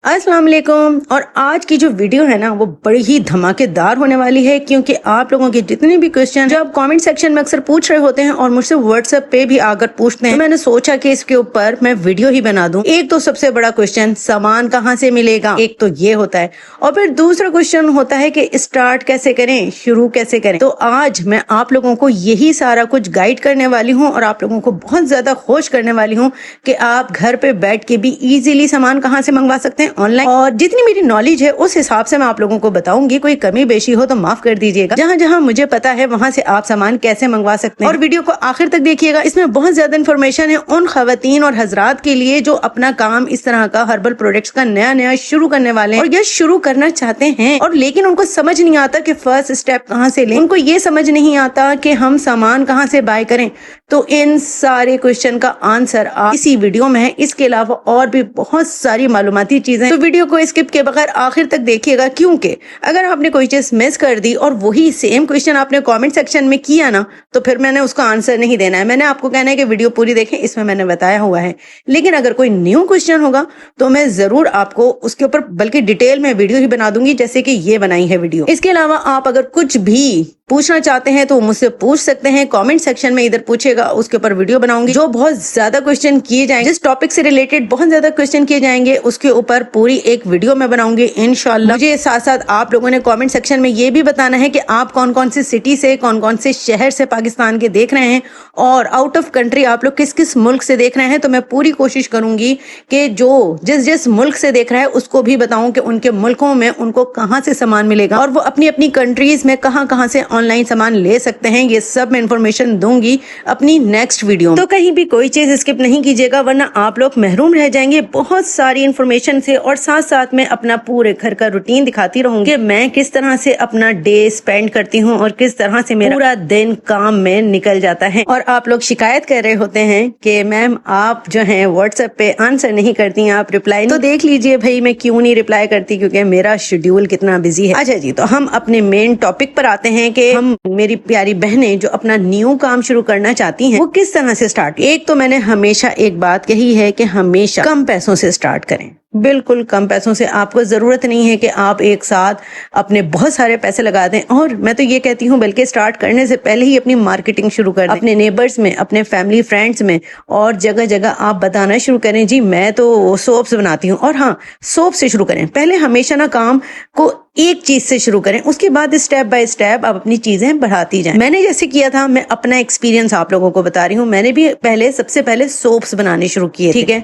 अस्सलाम वालेकुम। और आज की जो वीडियो है ना वो बड़ी ही धमाकेदार होने वाली है, क्योंकि आप लोगों के जितने भी क्वेश्चन जो आप कमेंट सेक्शन में अक्सर पूछ रहे होते हैं और मुझसे व्हाट्सएप पे भी आकर पूछते हैं, तो मैंने सोचा कि इसके ऊपर मैं वीडियो ही बना दूं। एक तो सबसे बड़ा क्वेश्चन सामान कहाँ से मिलेगा, एक तो ये होता है, और फिर दूसरा क्वेश्चन होता है कि स्टार्ट कैसे करें, शुरू कैसे करें। तो आज मैं आप लोगों को यही सारा कुछ गाइड करने वाली हूँ और आप लोगों को बहुत ज्यादा खुश करने वाली हूँ कि आप घर पे बैठ के भी इजीली सामान कहाँ से मंगवा सकते हैं ऑनलाइन। और जितनी मेरी नॉलेज है उस हिसाब से मैं आप लोगों को बताऊंगी, कोई कमी बेशी हो तो माफ कर दीजिएगा। जहाँ जहाँ मुझे पता है वहाँ से आप सामान कैसे मंगवा सकते हैं। और वीडियो को आखिर तक देखिएगा, इसमें बहुत ज्यादा इन्फॉर्मेशन है उन खवातीन और हजरात के लिए जो अपना काम इस तरह का हर्बल प्रोडक्ट्स का नया नया शुरू करने वाले हैं और ये शुरू करना चाहते हैं, और लेकिन उनको समझ नहीं आता कि फर्स्ट स्टेप कहाँ से लें, उनको ये समझ नहीं आता कि हम सामान कहाँ से बाय करें। तो इन सारे क्वेश्चन का आंसर इसी वीडियो में है। इसके अलावा और भी बहुत सारी मालूमाती चीजें, तो वीडियो को स्किप के बगैर आखिर तक देखिएगा, क्योंकि अगर आपने कोई चीज मिस कर दी और वही सेम क्वेश्चन आपने कमेंट सेक्शन में किया ना, तो फिर मैंने उसका आंसर नहीं देना है। मैंने आपको कहना है कि वीडियो पूरी देखें, इसमें मैंने बताया हुआ है। लेकिन अगर कोई न्यू क्वेश्चन होगा तो मैं जरूर आपको उसके ऊपर बल्कि डिटेल में वीडियो ही बना दूंगी, जैसे कि ये बनाई है वीडियो। इसके अलावा आप अगर कुछ भी पूछना चाहते हैं तो मुझसे पूछ सकते हैं कमेंट सेक्शन में, इधर पूछेगा, उसके ऊपर वीडियो बनाऊंगी। जो बहुत ज्यादा क्वेश्चन किए जाएंगे, जिस टॉपिक से रिलेटेड बहुत ज्यादा क्वेश्चन किए जाएंगे, उसके ऊपर पूरी एक वीडियो में बनाऊंगी इंशाल्लाह। मुझे साथ साथ आप लोगों ने कमेंट सेक्शन में ये भी बताना है कि आप कौन कौन से सिटी से, कौन कौन से शहर से पाकिस्तान के देख रहे हैं, और आउट ऑफ कंट्री आप लोग किस किस मुल्क से देख रहे हैं। तो मैं पूरी कोशिश करूंगी कि जो जिस जिस मुल्क से देख रहा है उसको भी बताऊं कि उनके मुल्कों में उनको कहाँ से सामान मिलेगा और वो अपनी अपनी कंट्रीज में कहाँ कहाँ से ऑनलाइन सामान ले सकते हैं। ये सब मैं इन्फॉर्मेशन दूंगी अपनी नेक्स्ट वीडियो। तो कहीं भी कोई चीज स्किप नहीं कीजिएगा, वरना आप लोग महरूम रह जाएंगे बहुत सारी इन्फॉर्मेशन से। और साथ साथ में अपना पूरे घर का रूटीन दिखाती रहूंगी कि मैं किस तरह से अपना डे स्पेंड करती हूँ और किस तरह से मेरा पूरा दिन काम में निकल जाता है। और आप लोग शिकायत कर रहे होते हैं कि मैम आप जो है व्हाट्सएप पे आंसर नहीं करती, आप रिप्लाई। तो देख लीजिए भाई मैं क्यों नहीं रिप्लाई करती, क्योंकि मेरा शेड्यूल कितना बिजी है। अच्छा जी, तो हम अपने मेन टॉपिक पर आते हैं कि हम मेरी प्यारी बहनें जो अपना न्यू काम शुरू करना चाहती हैं वो किस तरह से स्टार्ट। एक तो मैंने हमेशा एक बात कही है कि हमेशा कम पैसों से स्टार्ट करें, बिल्कुल कम पैसों से। आपको जरूरत नहीं है कि आप एक साथ अपने बहुत सारे पैसे लगा दें, और मैं तो ये कहती हूँ बल्कि स्टार्ट करने से पहले ही अपनी मार्केटिंग शुरू कर दें, अपने नेबर्स में, अपने फैमिली फ्रेंड्स में, और जगह जगह आप बताना शुरू करें जी मैं तो सोप्स बनाती हूँ। और हाँ, सोप से शुरू करें पहले, हमेशा ना काम को एक चीज से शुरू करें, उसके बाद स्टेप बाय स्टेप आप अपनी चीजें बढ़ाती जाएं। मैंने जैसे किया था, मैं अपना एक्सपीरियंस आप लोगों को बता रही हूँ। मैंने भी सबसे पहले सोप्स बनाने शुरू किए, ठीक है।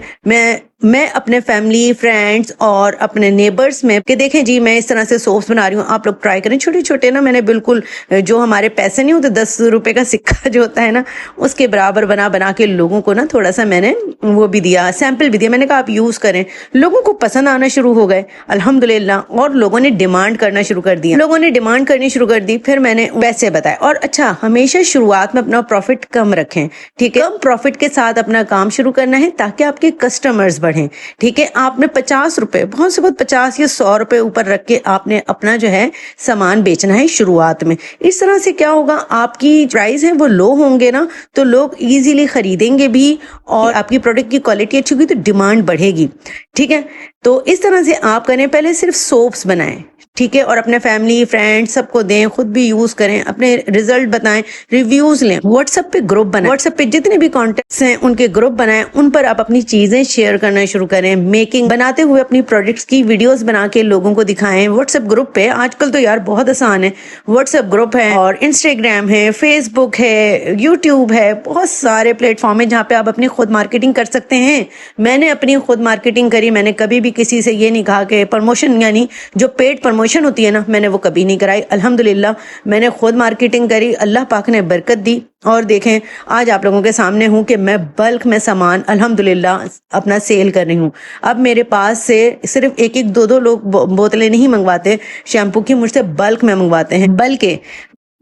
मैं अपने फैमिली फ्रेंड्स और अपने नेबर्स में कि देखें जी मैं इस तरह से सोप्स बना रही हूँ, आप लोग ट्राई करें। छोटे छोटे ना मैंने बिल्कुल जो हमारे पैसे नहीं होते 10 रुपए का सिक्का जो होता है ना, उसके बराबर बना के लोगों को ना थोड़ा सा मैंने वो भी दिया, सैंपल भी दिया। मैंने कहा आप यूज करें। लोगों को पसंद आना शुरू हो गए अल्हम्दुलिल्लाह, और लोगों ने डिमांड करना शुरू कर दिया, लोगों ने डिमांड करनी शुरू कर दी। फिर मैंने पैसे बताए। और अच्छा, हमेशा शुरुआत में अपना प्रॉफिट कम रखें, ठीक है। कम प्रॉफिट के साथ अपना काम शुरू करना है ताकि आपके कस्टमर्स बढ़ें, ठीक है। आपने 50 रुपए, बहुत से बहुत 50 या 100 रुपए ऊपर रख के आपने अपना जो है सामान बेचना है शुरुआत में। इस तरह से क्या होगा, आपकी प्राइस है वो लो होंगे ना, तो लोग इजीली खरीदेंगे भी, और आपकी प्रोडक्ट की क्वालिटी अच्छी होगी तो डिमांड बढ़ेगी, ठीक है। तो इस तरह से आप करें, पहले सिर्फ सोप्स बनाएं, ठीक है, और अपने फैमिली फ्रेंड्स सबको दें, खुद भी यूज करें, अपने रिजल्ट बताएं, रिव्यूज लें। व्हाट्सएप पे ग्रुप बनाएं, व्हाट्सएप पे जितने भी कॉन्टेक्ट्स हैं उनके ग्रुप बनाएं, उन पर आप अपनी चीजें शेयर करना शुरू करें। मेकिंग बनाते हुए अपनी प्रोडक्ट्स की वीडियोस बना के लोगों को दिखाएं व्हाट्सएप ग्रुप पे। आजकल तो यार बहुत आसान है, व्हाट्सएप ग्रुप है, और इंस्टाग्राम है, फेसबुक है, यूट्यूब है, बहुत सारे प्लेटफॉर्म है जहाँ पे आप अपनी खुद मार्केटिंग कर सकते हैं। मैंने अपनी खुद मार्केटिंग करी, मैंने कभी भी किसी से ये नहीं कहा कि प्रमोशन, यानी जो पेड प्रमोशन होती है ना, मैंने वो कभी नहीं कराई। अल्हम्दुलिल्लाह मैंने खुद मार्केटिंग करी, अल्लाह पाक ने बरकत दी। और देखें आज आप लोगों के सामने हूं कि मैं बल्क में सामान अल्हम्दुलिल्लाह अपना सेल कर रही हूं। अब मेरे पास से सिर्फ एक एक दो दो लोग बोतलें नहीं मंगवाते शैम्पू की, मुझसे बल्क में मंगवाते हैं, बल्कि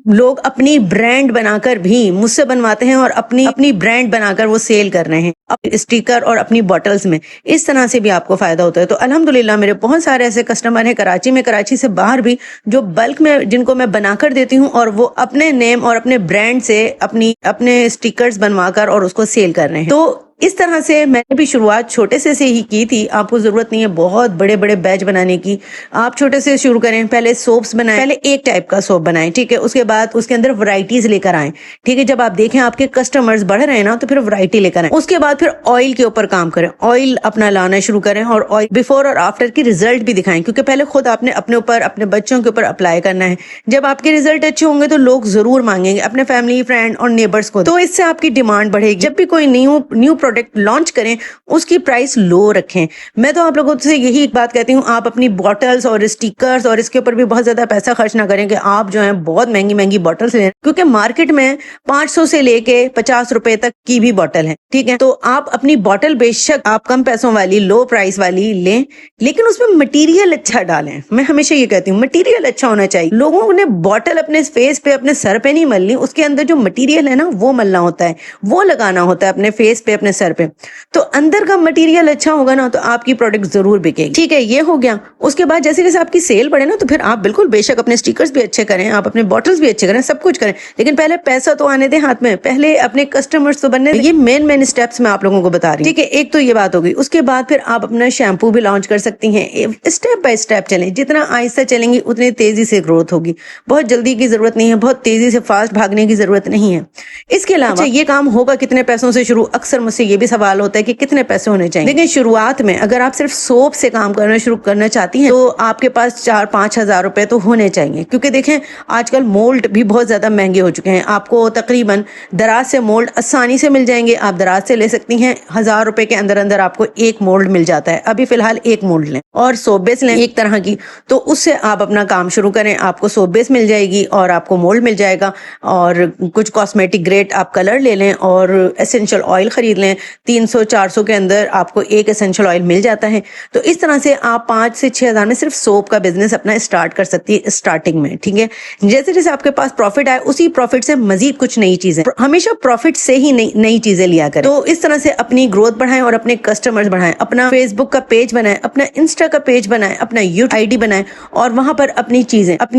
लोग अपनी ब्रांड बनाकर भी मुझसे बनवाते हैं और अपनी ब्रांड बनाकर वो सेल कर रहे हैं अपने स्टिकर और अपनी बॉटल्स में। इस तरह से भी आपको फायदा होता है। तो अल्हम्दुलिल्लाह मेरे बहुत सारे ऐसे कस्टमर हैं कराची में, कराची से बाहर भी, जो बल्क में जिनको मैं बनाकर देती हूँ और वो अपने नेम और अपने ब्रांड से अपने स्टिकर्स बनवाकर और उसको सेल कर रहे हैं। तो इस तरह से मैंने भी शुरुआत छोटे से ही की थी। आपको जरूरत नहीं है बहुत बड़े बड़े बैच बनाने की, आप छोटे से शुरू करें। पहले सोप्स बनाएं, पहले एक टाइप का सोप बनाएं, ठीक है। उसके बाद उसके अंदर वैरायटीज लेकर आएं, ठीक है। जब आप देखें आपके कस्टमर्स बढ़ रहे हैं ना, तो फिर वैरायटी लेकर आएं। उसके बाद फिर ऑयल के ऊपर काम करें, ऑयल अपना लाना शुरू करें और ऑयल बिफोर और आफ्टर की रिजल्ट भी दिखाएं, क्योंकि पहले खुद आपने अपने ऊपर, अपने बच्चों के ऊपर अप्लाई करना है। जब आपके रिजल्ट अच्छे होंगे तो लोग जरूर मांगेंगे अपने फैमिली, फ्रेंड और नेबर्स को, तो इससे आपकी डिमांड बढ़ेगी। जब भी कोई न्यू प्रोडक्ट लॉन्च करें उसकी प्राइस लो रखें। मैं तो आप लोगों से यही एक बात कहती हूँ, आप अपनी बॉटल्स और स्टिकर्स और इसके ऊपर भी बहुत ज्यादा पैसा खर्च ना करें कि आप जो है बहुत महंगी महंगी बॉटल्स लें, क्योंकि मार्केट में 500 से लेके 50 रुपए तक की भी बॉटल है, ठीक है। तो आप अपनी बॉटल बेशक आप कम पैसों वाली, लो प्राइस वाली लें, लेकिन उसमें मटेरियल अच्छा डालें। मैं हमेशा ये कहती हूँ मटेरियल अच्छा होना चाहिए। लोगों ने बॉटल अपने फेस पे, अपने सर पे नहीं मलनी, उसके अंदर जो मटेरियल है ना वो मलना होता है, वो लगाना होता है अपने फेस पे, अपने सर पे। तो अंदर का मटेरियल अच्छा होगा ना तो आपकी प्रोडक्ट जरूर बिकेगी, ठीक है। ये हो गया। उसके बाद जैसे जैसे आपकी सेल बढ़े ना, तो फिर आप बिल्कुल बेशक अपने स्टिकर्स भी अच्छे करें, आप अपने बॉटल्स भी अच्छे करें, सब कुछ करें, लेकिन पहले पैसा तो आने दें हाथ में, पहले अपने कस्टमर्स तो बनने दें। ये मेन स्टेप्स मैं आप लोगों को बता रही हूँ, ठीक है। एक तो ये बात हो गई। उसके बाद फिर आप अपना शैम्पू भी लॉन्च कर सकती हैं। स्टेप बाय स्टेप चलें, जितना आहिस्ता चलेंगी उतनी तेजी से ग्रोथ होगी। बहुत जल्दी की जरूरत नहीं है, बहुत तेजी से फास्ट भागने की जरूरत नहीं है। इसके अलावा ये काम होगा कितने पैसों से शुरू, अक्सर मुझसे ये भी सवाल होता है कि कितने पैसे होने चाहिए। देखिए शुरुआत में अगर आप सिर्फ सोप से काम करना शुरू करना चाहती हैं तो आपके पास 4-5 हजार रुपए तो होने चाहिए, क्योंकि देखें आजकल मोल्ड भी बहुत ज्यादा महंगे हो चुके हैं। आपको तकरीबन दराज से मोल्ड आसानी से मिल जाएंगे, आप दराज से ले सकती हैं। 1000 रुपए के अंदर अंदर आपको एक मोल्ड मिल जाता है। अभी फिलहाल एक मोल्ड लें और सोप बेस लें एक तरह की, तो उससे आप अपना काम शुरू करें। आपको सोप बेस मिल जाएगी और आपको मोल्ड मिल जाएगा, और कुछ कॉस्मेटिक ग्रेड आप कलर ले लें और एसेंशियल ऑयल खरीद लें। 300-400 के अंदर आपको एक एसेंशियल ऑयल मिल जाता है। तो इस तरह से आप 5 से 6 हजार में सिर्फ सोप का बिजनेस अपना स्टार्ट कर सकती है स्टार्टिंग में, ठीक है। जैसे जैसे आपके पास प्रॉफिट आए उसी प्रॉफिट से मजीद कुछ नई चीजें, हमेशा प्रॉफिट से ही नई चीजें लिया करें। तो इस तरह से अपनी ग्रोथ बढ़ाएं और अपने कस्टमर्स बढ़ाएं। अपना फेसबुक का पेज बनाएं, अपना इंस्टा का पेज बनाएं, अपना यूट्यूब आईडी बनाएं और वहां पर अपनी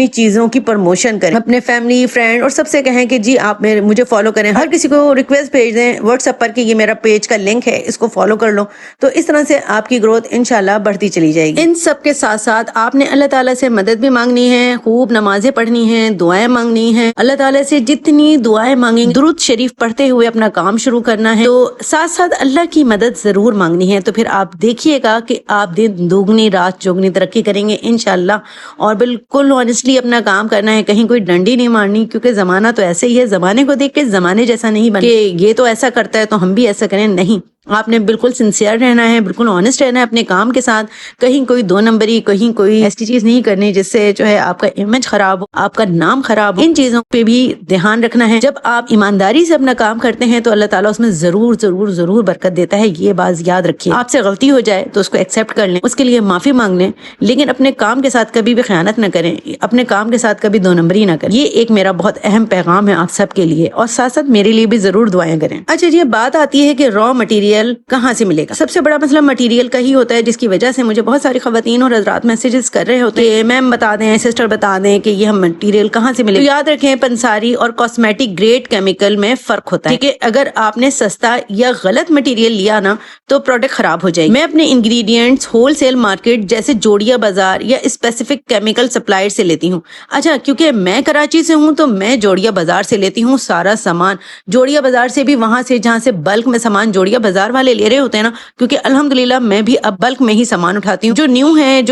चीजों की प्रमोशन करें। अपने फैमिली, फ्रेंड और सबसे कहें कि जी आप मुझे फॉलो करें। हर किसी को रिक्वेस्ट भेज दें व्हाट्सएप पर कि ये मेरा पेज का लिंक है, इसको फॉलो कर लो। तो इस तरह से आपकी ग्रोथ इंशाल्लाह बढ़ती चली जाएगी। इन सब के साथ साथ आपने अल्लाह ताला से मदद भी मांगनी है, खूब नमाजें पढ़नी है, दुआएं मांगनी है। अल्लाह ताला से जितनी दुआएं मांगेंगे, दुरूद शरीफ पढ़ते हुए अपना काम शुरू करना है। तो साथ साथ अल्लाह की मदद जरूर मांगनी है। तो फिर आप देखिएगा कि आप दिन दुगनी रात चौगनी तरक्की करेंगे इंशाल्लाह। और बिल्कुल ऑनेस्टली अपना काम करना है, कहीं कोई डंडी नहीं मारनी, क्योंकि जमाना तो ऐसे ही है। जमाने को देख के जमाने जैसा नहीं बन के ये तो ऐसा करता है तो हम भी ऐसा करें, नहीं। आपने बिल्कुल सिंसियर रहना है, बिल्कुल ऑनेस्ट रहना है अपने काम के साथ। कहीं कोई 2 नंबरी, कहीं कोई ऐसी चीज नहीं करनी जिससे जो है आपका इमेज खराब हो, आपका नाम खराब हो। इन चीजों पे भी ध्यान रखना है। जब आप ईमानदारी से अपना काम करते हैं तो अल्लाह ताला उसमें जरूर जरूर जरूर बरकत देता है। ये बात याद रखिए। आपसे गलती हो जाए तो उसको एक्सेप्ट कर लें, उसके लिए माफी मांग लें, लेकिन अपने काम के साथ कभी भी खयानत न करें, अपने काम के साथ कभी 2 नंबरी ना करें। ये एक मेरा बहुत अहम पैगाम है आप सबके लिए, और साथ साथ मेरे लिए भी जरूर दुआएं करें। अच्छा, ये बात आती है कि रॉ मटेरियल कहाँ से मिलेगा। सबसे बड़ा मसला मटेरियल का ही होता है, जिसकी वजह से मुझे बहुत सारी खवातीन और हजरात मैसेजेस कर रहे होते हैं, मैम बता दें, सिस्टर बता दें कि ये हम मटेरियल कहाँ से मिलेगा। तो याद रखें, पंसारी और कॉस्मेटिक ग्रेड केमिकल में फर्क होता है, ठीक है। अगर आपने सस्ता या गलत मटेरियल लिया ना तो प्रोडक्ट खराब हो जाएगी। मैं अपने इंग्रेडिएंट्स होलसेल मार्केट जैसे जोड़िया बाजार या स्पेसिफिक केमिकल सप्लायर से लेती हूँ। अच्छा, क्योंकि मैं कराची से हूँ तो मैं जोड़िया बाजार से लेती हूँ सारा सामान। जोड़िया बाजार से भी वहां से जहाँ से बल्क में सामान जोड़िया बाजार वाले ले रहे होते हैं ना, क्योंकि अल्हम्दुलिल्लाह मैं भी अब बल्क में ही सामान उठाती हूँ। जो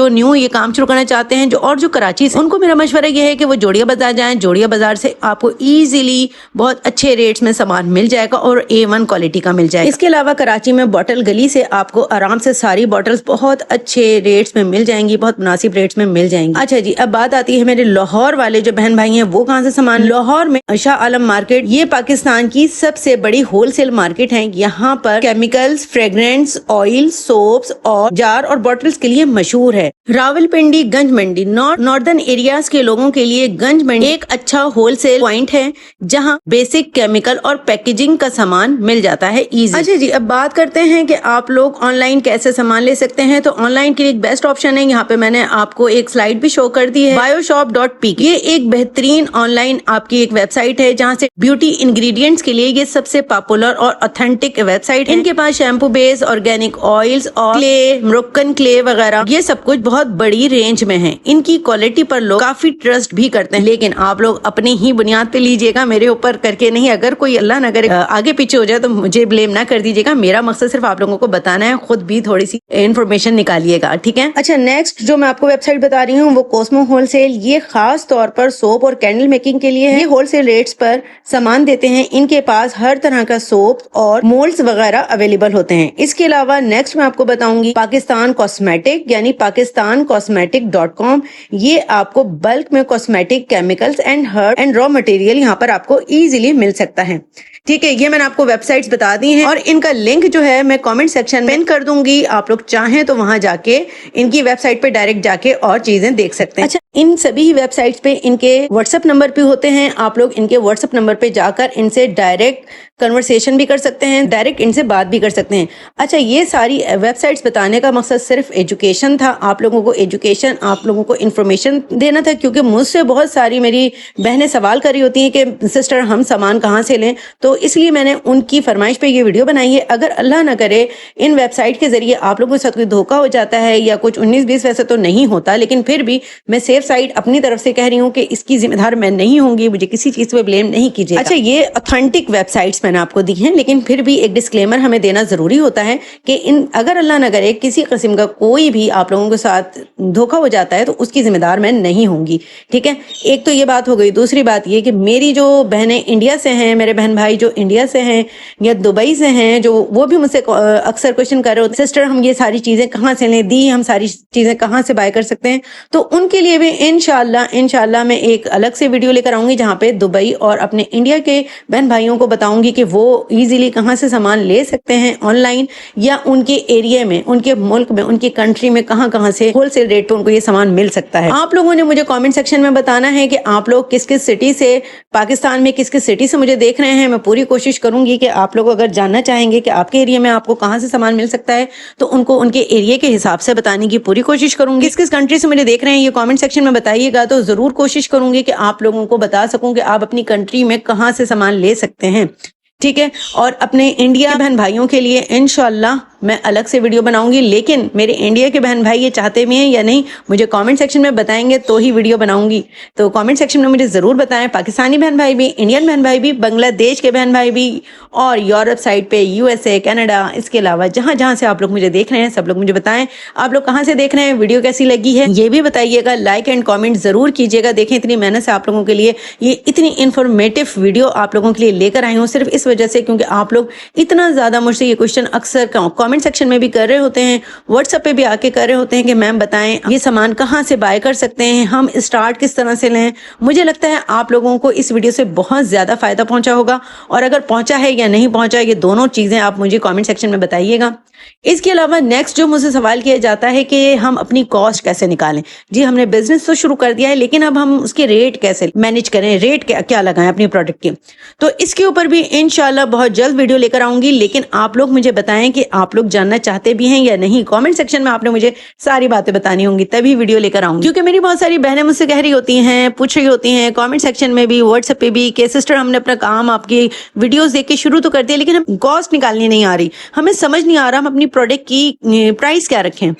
न्यू ये काम शुरू करना चाहते हैं, जो कराची से, उनको मेरा मशवरा ये है कि वो जोड़िया बाजार जाएं। जोड़िया बाजार से आपको इजीली बहुत अच्छे रेट्स में सामान मिल जाएगा और A1 क्वालिटी का मिल जाएगा। इसके अलावा कराची में बॉटल गली से आपको आराम से सारी बॉटल्स बहुत अच्छे रेट्स में मिल जाएंगी, बहुत मुनासिब रेट्स में मिल जाएंगी। अच्छा जी, अब बात आती है मेरे लाहौर वाले जो बहन भाई हैं, वो कहाँ से सामान। लाहौर में शाह आलम मार्केट, ये पाकिस्तान की सबसे बड़ी होलसेल मार्केट है। यहाँ पर केमिकल्स, फ्रेग्रेंस, ऑयल, सोप्स और जार और बॉटल्स के लिए मशहूर है। रावलपिंडी गंज मंडी नॉर्दर्न एरियाज के लोगों के लिए गंज मंडी एक अच्छा होलसेल पॉइंट है, जहां बेसिक केमिकल और पैकेजिंग का सामान मिल जाता है इजी। अच्छा जी, अब बात करते हैं कि आप लोग ऑनलाइन कैसे सामान ले सकते हैं। तो ऑनलाइन के लिए एक बेस्ट ऑप्शन है, यहाँ पे मैंने आपको एक स्लाइड भी शो कर दी है, bioshop.pk। ये एक बेहतरीन ऑनलाइन आपकी एक वेबसाइट है, जहाँ से ब्यूटी इंग्रेडिएंट्स के लिए ये सबसे पॉपुलर और ऑथेंटिक वेबसाइट है। इनके पास शैम्पू बेस, ऑर्गेनिक ऑयल्स और क्ले, मोरक्कन क्ले वगैरह ये सब कुछ बहुत बड़ी रेंज में है। इनकी क्वालिटी पर लोग काफी ट्रस्ट भी करते हैं, लेकिन आप लोग अपनी ही बुनियाद पे लीजिएगा, मेरे ऊपर करके नहीं। अगर कोई अल्लाह ना करे आगे पीछे हो जाए तो मुझे ब्लेम ना कर दीजिएगा। मेरा मकसद सिर्फ आप लोगों को बताना है, खुद भी थोड़ी सी इन्फॉर्मेशन निकालिएगा, ठीक है। अच्छा, नेक्स्ट जो मैं आपको वेबसाइट बता रही हूँ वो कॉस्मो होलसेल। ये खास तौर पर सोप और कैंडल मेकिंग के लिए है। ये होलसेल रेट्स पर सामान देते हैं। इनके पास हर तरह का सोप और मोल्ड्स वगैरह अवेलेबल होते हैं। इसके अलावा नेक्स्ट मैं आपको बताऊंगी पाकिस्तान कॉस्मेटिक, यानी पाकिस्तान cosmetic.com। ये आपको बल्क में cosmetic chemicals and herb and raw material यहाँ पर आपको इजीली मिल सकता है, ठीक है। ये मैंने आपको वेबसाइट्स बता दी हैं और इनका लिंक जो है मैं कमेंट सेक्शन में पिन कर दूंगी। आप लोग चाहें तो वहां जाके इनकी वेबसाइट पे डायरेक्ट जाके और चीजें देख सकते हैं। अच्छा, इन सभी ही वेबसाइट्स पे इनके व्हाट्सएप नंबर भी होते हैं। आप लोग इनके व्हाट्सएप नंबर पे जाकर इनसे डायरेक्ट कन्वर्सेशन भी कर सकते हैं, डायरेक्ट इनसे बात भी कर सकते हैं। अच्छा, ये सारी वेबसाइट्स बताने का मकसद सिर्फ एजुकेशन था, आप लोगों को एजुकेशन, आप लोगों को इन्फॉर्मेशन देना था, क्योंकि मुझसे बहुत सारी मेरी बहनें सवाल कर रही होती हैं कि सिस्टर हम सामान कहाँ से लें, तो इसलिए मैंने उनकी फरमाइश पे ये वीडियो बनाई है। अगर अल्लाह ना करे इन वेबसाइट के जरिए आप लोगों के साथ कोई धोखा हो जाता है या कुछ 19-20 वैसे तो नहीं होता, लेकिन फिर भी मैं सेफ साइड अपनी तरफ से कह रही हूँ कि इसकी जिम्मेदार मैं नहीं होंगी, मुझे किसी चीज पे ब्लेम नहीं कीजिए। अच्छा, ये ऑथेंटिक वेबसाइट्स मैंने आपको दी हैं, लेकिन फिर भी एक डिस्क्लेमर हमें देना जरूरी होता है कि इन अगर अल्लाह ना करे किसी किस्म का कोई भी आप लोगों के साथ धोखा हो जाता है तो उसकी जिम्मेदार मैं नहीं होंगी, ठीक है। एक तो ये बात हो गई। दूसरी बात ये कि मेरी जो बहनें इंडिया से हैं, मेरे बहन भाई जो इंडिया से हैं या दुबई से हैं, जो वो भी मुझसे अक्सर क्वेश्चन कर रहे होते हैं, सिस्टर हम ये सारी चीजें कहाँ से लें, दी हम सारी चीजें कहाँ से बाय कर सकते हैं, तो उनके लिए भी इंशाल्लाह मैं एक अलग से वीडियो लेकर आऊंगी जहाँ पे दुबई और अपने इंडिया के बहन भाइयों को बताऊंगी कि वो इजीली कहाँ से सामान ले सकते हैं ऑनलाइन, या उनके एरिया में, उनके मुल्क में, उनकी कंट्री में कहाँ से होलसेल रेट पे उनको ये सामान मिल सकता है। आप लोगों ने मुझे कमेंट सेक्शन में बताना है कि आप लोग किस किस सिटी से, पाकिस्तान में किस किस सिटी से मुझे देख रहे हैं। मैं पूरी कोशिश करूंगी कि आप लोग अगर जानना चाहेंगे कि आपके एरिया में आपको कहाँ से सामान मिल सकता है तो उनको उनके एरिया के हिसाब से बताने की पूरी कोशिश करूंगी। किस किस कंट्री से मुझे देख रहे हैं ये कमेंट सेक्शन में बताइएगा, तो जरूर कोशिश करूंगी कि आप लोगों को बता सकूं कि आप अपनी कंट्री में कहाँ से सामान ले सकते हैं, ठीक है। और अपने इंडिया बहन भाइयों के लिए इंशाल्लाह मैं अलग से वीडियो बनाऊंगी, लेकिन मेरे इंडिया के बहन भाई ये चाहते भी हैं या नहीं मुझे कमेंट सेक्शन में बताएंगे तो ही वीडियो बनाऊंगी। तो कमेंट सेक्शन में मुझे जरूर बताएं, पाकिस्तानी बहन भाई भी, इंडियन बहन भाई भी, बांग्लादेश के बहन भाई भी, और यूरोप साइड पे USA, कनाडा, इसके अलावा जहां से आप लोग मुझे देख रहे हैं सब लोग मुझे बताएं आप लोग कहाँ से देख रहे हैं, वीडियो कैसी लगी है ये भी बताइएगा। लाइक एंड कॉमेंट जरूर कीजिएगा। देखें इतनी मेहनत से आप लोगों के लिए ये इतनी इन्फॉर्मेटिव वीडियो आप लोगों के लिए लेकर आई हूँ, सिर्फ इस वजह से क्योंकि आप लोग इतना ज्यादा मुझसे ये क्वेश्चन अक्सर कमेंट सेक्शन में भी कर रहे होते हैं, व्हाट्सएप पे भी आके कर रहे होते हैं कि मैम बताएं ये सामान कहाँ से बाय कर सकते हैं, हम स्टार्ट किस तरह से लें। मुझे लगता है आप लोगों को इस वीडियो से बहुत ज्यादा फायदा पहुंचा होगा, और अगर पहुंचा है या नहीं पहुंचा ये दोनों चीजें आप मुझे कमेंट सेक्शन में बताइएगा। इसके अलावा नेक्स्ट जो मुझसे सवाल किया जाता है कि हम अपनी कॉस्ट कैसे निकालें। जी, हमने बिजनेस तो शुरू कर दिया है, लेकिन अब हम उसके रेट कैसे मैनेज करें, रेट क्या लगाएं अपनी प्रोडक्ट के, तो इसके ऊपर भी इंशाल्लाह बहुत जल्द वीडियो लेकर आऊंगी। लेकिन आप लोग मुझे बताएं कि आप लोग जानना चाहते भी हैं या नहीं। कमेंट सेक्शन में आपने मुझे सारी बातें बतानी होंगी, तभी वीडियो लेकर आऊंगी। क्योंकि मेरी बहुत सारी बहनें मुझसे कह रही होती हैं, पूछ रही होती हैं कमेंट सेक्शन में भी, व्हाट्सएप पे भी कि सिस्टर हमने अपना काम आपकी वीडियोस देख के शुरू तो कर दिया, लेकिन हम कॉस्ट निकालनी नहीं आ रही, हमें समझ नहीं आ रहा हम अपनी प्रोडक्ट की प्राइस क्या रखें।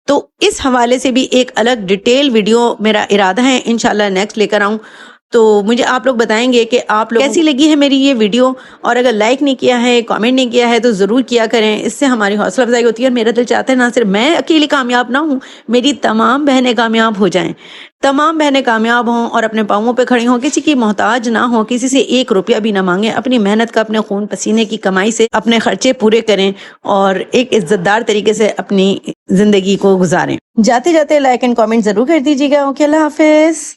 तो इस हवाले से भी एक अलग डिटेल वीडियो मेरा इरादा है इंशाल्लाह नेक्स्ट लेकर आऊं। तो मुझे आप लोग बताएंगे कि आप लोग कैसी लगी है मेरी ये वीडियो, और अगर लाइक नहीं किया है, कमेंट नहीं किया है तो जरूर किया करें, इससे हमारी हौसला अफजाई होती है। और मेरा दिल चाहता है ना सिर्फ मैं अकेली कामयाब ना हूँ, मेरी तमाम बहनें कामयाब हो जाएं, तमाम बहनें कामयाब हों और अपने पाँवों पे खड़ी हों, किसी की मोहताज ना हो, किसी से 1 रुपया भी ना मांगे, अपनी मेहनत का, अपने खून पसीने की कमाई से अपने खर्चे पूरे करें और एक इज्जतदार तरीके से अपनी जिंदगी को गुजारें। जाते जाते लाइक एंड कमेंट जरूर कर दीजिएगा। ओके, अल्लाह हाफिज।